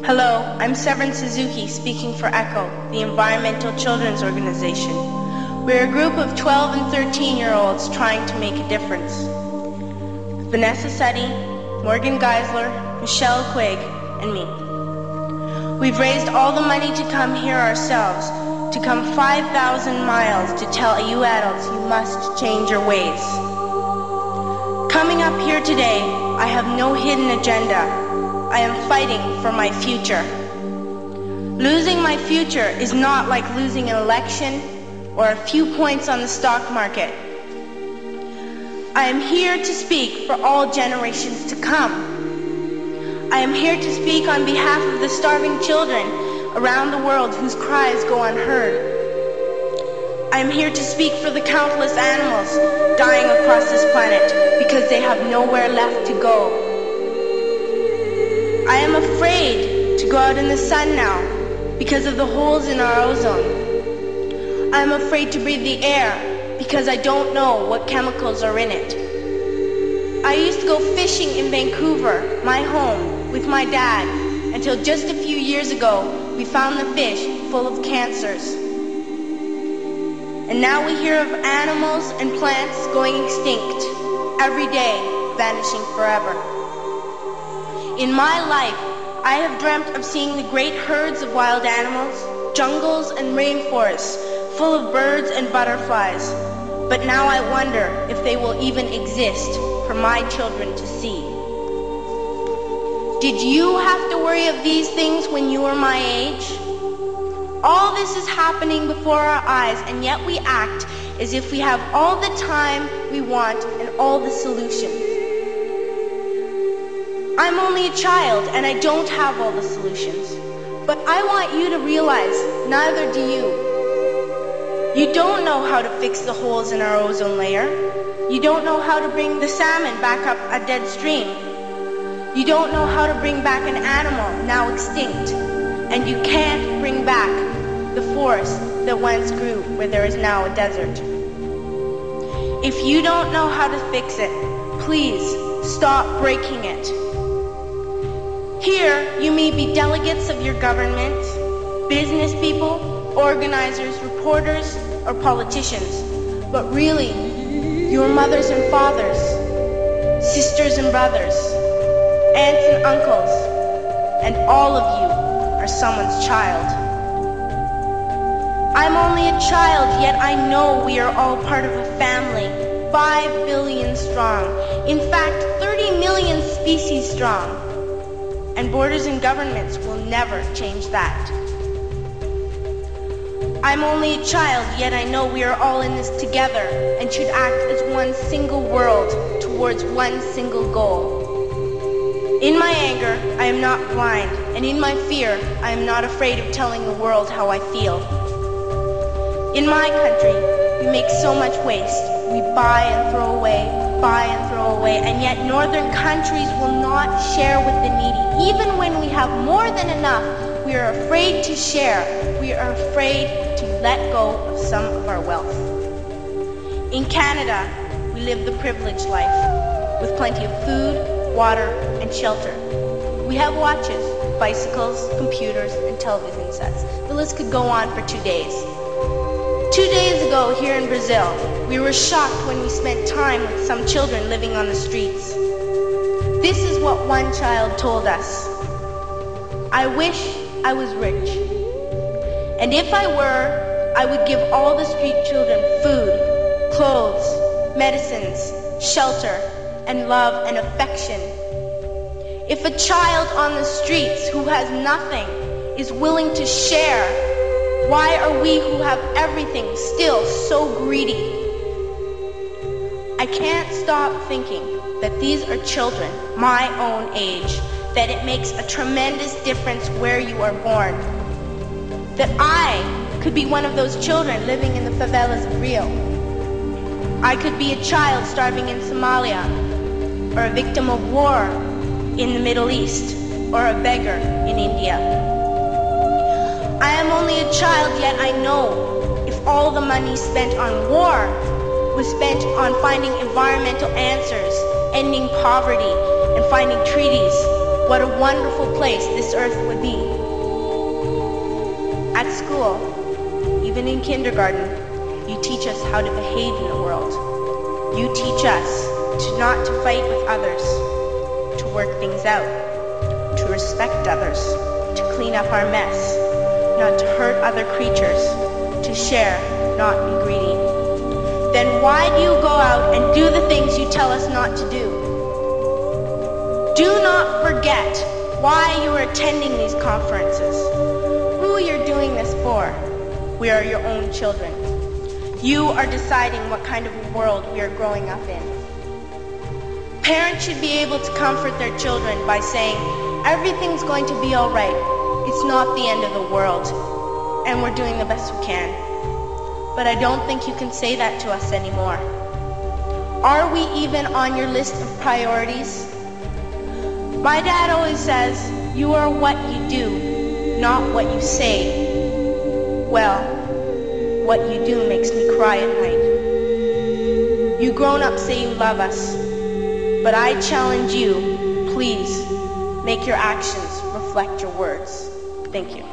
Hello, I'm Severin Suzuki speaking for ECHO, the Environmental Children's Organization. We're a group of 12 and 13-year-olds trying to make a difference. Vanessa Setti, Morgan Geisler, Michelle Quigg, and me. We've raised all the money to come here ourselves, to come 5,000 miles to tell you adults you must change your ways. Coming up here today, I have no hidden agenda. I am fighting for my future. Losing my future is not like losing an election or a few points on the stock market. I am here to speak for all generations to come. I am here to speak on behalf of the starving children around the world whose cries go unheard. I am here to speak for the countless animals dying across this planet because they have nowhere left to go. I am afraid to go out in the sun now because of the holes in our ozone. I am afraid to breathe the air because I don't know what chemicals are in it. I used to go fishing in Vancouver, my home, with my dad, until just a few years ago we found the fish full of cancers. And now we hear of animals and plants going extinct, every day vanishing forever. In my life, I have dreamt of seeing the great herds of wild animals, jungles and rainforests full of birds and butterflies. But now I wonder if they will even exist for my children to see. Did you have to worry of these things when you were my age? All this is happening before our eyes, and yet we act as if we have all the time we want and all the solutions. I'm only a child and I don't have all the solutions. But I want you to realize neither do you. You don't know how to fix the holes in our ozone layer. You don't know how to bring the salmon back up a dead stream. You don't know how to bring back an animal now extinct. And you can't bring back the forest that once grew where there is now a desert. If you don't know how to fix it, please stop breaking it. Here, you may be delegates of your government, business people, organizers, reporters, or politicians, but really, your mothers and fathers, sisters and brothers, aunts and uncles, and all of you are someone's child. I'm only a child, yet I know we are all part of a family, 5 billion strong, in fact, 30 million species strong. And borders and governments will never change that. I'm only a child, yet I know we are all in this together and should act as one single world towards one single goal. In my anger, I am not blind, and in my fear, I am not afraid of telling the world how I feel. In my country, we make so much waste. We buy and throw away, and yet northern countries will not share with the needy. Even when we have more than enough, we are afraid to share. We are afraid to let go of some of our wealth. In Canada, we live the privileged life, with plenty of food, water, and shelter. We have watches, bicycles, computers, and television sets. The list could go on for 2 days. 2 days ago, here in Brazil, we were shocked when we spent time with some children living on the streets. This is what one child told us. I wish I was rich. And if I were, I would give all the street children food, clothes, medicines, shelter, and love and affection. If a child on the streets who has nothing is willing to share, why are we who have everything still so greedy? I can't stop thinking that these are children my own age, that it makes a tremendous difference where you are born. That I could be one of those children living in the favelas of Rio. I could be a child starving in Somalia, or a victim of war in the Middle East, or a beggar in India. I am only a child, yet I know if all the money spent on war was spent on finding environmental answers, ending poverty, and finding treaties what a wonderful place this earth would be. At school, even in kindergarten, you teach us how to behave in the world. You teach us not to fight with others, to work things out, to respect others, to clean up our mess, not to hurt other creatures, to share, not be greedy. Then why do you go out and do the things you tell us not to do? Do not forget why you are attending these conferences, who you're doing this for. We are your own children. You are deciding what kind of world we are growing up in. Parents should be able to comfort their children by saying, everything's going to be all right. It's not the end of the world, and we're doing the best we can. But I don't think you can say that to us anymore. Are we even on your list of priorities? My dad always says, you are what you do, not what you say. Well, what you do makes me cry at night. You grown-ups say you love us, but I challenge you, please, make your actions reflect your words. Thank you.